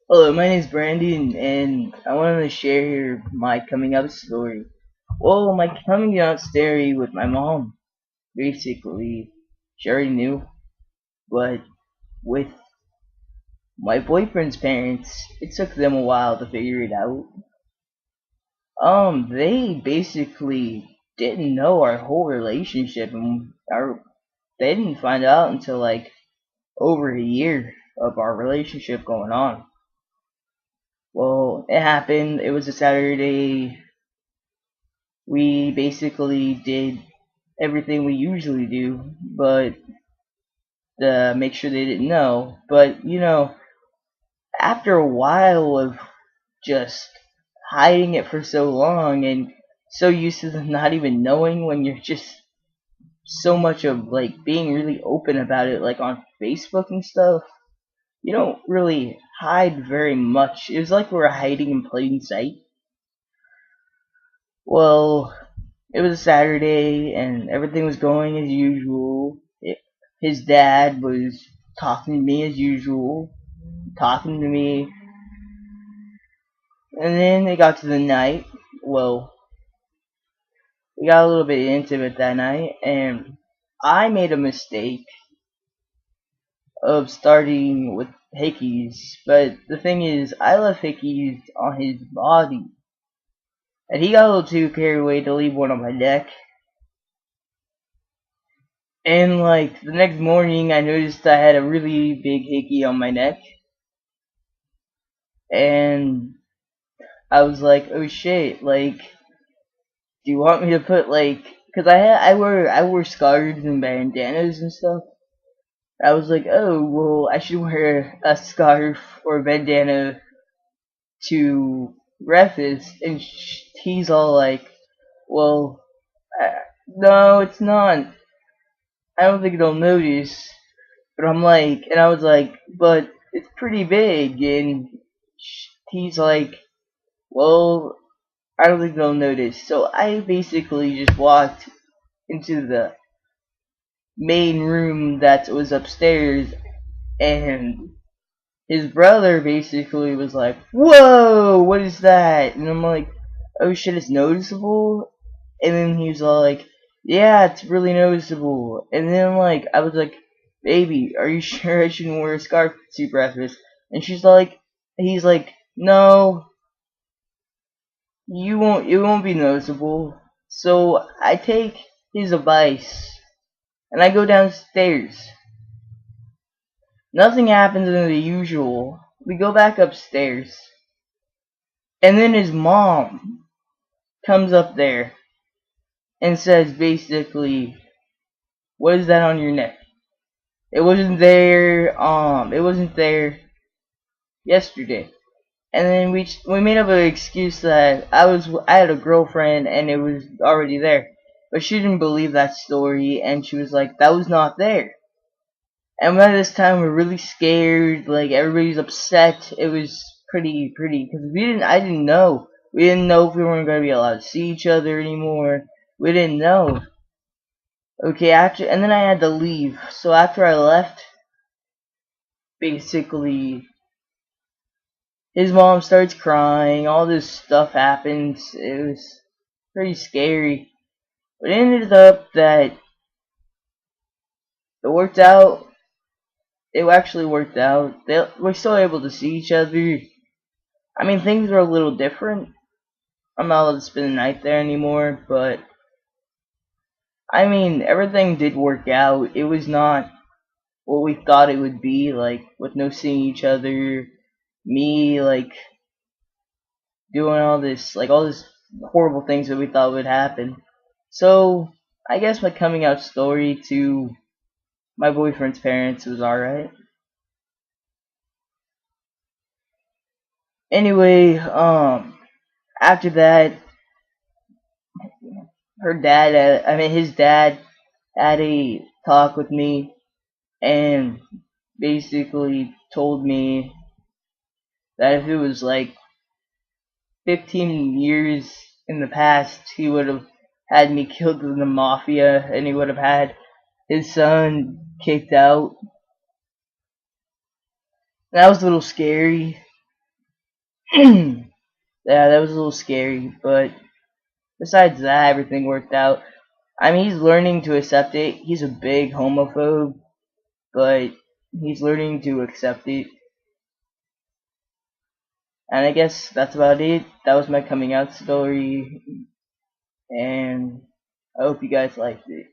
Hello, my name is Brandon, and I wanted to share my coming out story. Well, my coming out story with my mom, basically, she already knew, but with my boyfriend's parents, it took them a while to figure it out. They basically didn't know our whole relationship, and they didn't find out until like over a year of our relationship going on. Well, it happened. It was a Saturday. We basically did everything we usually do, but to make sure they didn't know. But after a while of just hiding it for so long and so used to them not even knowing when you're just so much of like being really open about it, like on Facebook and stuff, you don't really hide very much. It was like we were hiding in plain sight. Well, it was a Saturday and everything was going as usual. His dad was talking to me as usual, talking to me, and then it got to the night. Well, we got a little bit intimate that night, and I made a mistake of starting with hickeys, but the thing is, I left hickeys on his body, and he got a little too carried away to leave one on my neck. And like the next morning, I noticed I had a really big hickey on my neck, and I was like, "Oh shit!" Like, do you want me to put like? Cause I wear scarves and bandanas and stuff. I was like, "Oh well, I should wear a scarf or a bandana to breakfast." And he's all like, "Well, uh, no, it's not. I don't think they'll notice." But I'm like, and I was like, "But it's pretty big." And he's like, "Well, I don't think they'll notice." So I basically just walked into the main room that was upstairs, and his brother basically was like, "Whoa, what is that?" And I'm like, "Oh shit, it's noticeable." And then he was all like, "Yeah, it's really noticeable." And then like I was like, "Baby, are you sure I shouldn't wear a scarf to breakfast?" And he's like, "No, you won't. It won't be noticeable." So I take his advice and I go downstairs. Nothing happens than the usual. We go back upstairs, and then his mom comes up there and says basically, "What is that on your neck? It wasn't there. It wasn't there yesterday." And then we made up an excuse that I had a girlfriend and it was already there, but she didn't believe that story, and she was like, "That was not there." And by this time, we're really scared. Like everybody's upset. It was pretty because I didn't know. We didn't know if we weren't gonna be allowed to see each other anymore. We didn't know. Okay, and then I had to leave. So after I left, basically, his mom starts crying. All this stuff happens. It was pretty scary. But it ended up that it worked out. It actually worked out. We're still able to see each other. I mean, things are a little different. I'm not allowed to spend the night there anymore, but I mean, everything did work out. It was not what we thought it would be, like, with no seeing each other, me, like, doing all this horrible things that we thought would happen. So, I guess my coming out story to my boyfriend's parents was alright. Anyway, after that, his dad had a talk with me and basically told me that if it was like 15 years in the past, he would have had me killed in the mafia and he would have had his son kicked out. That was a little scary. Yeah, that was a little scary, but besides that, everything worked out. I mean, he's learning to accept it. He's a big homophobe, but he's learning to accept it. And I guess that's about it. That was my coming out story, and I hope you guys liked it.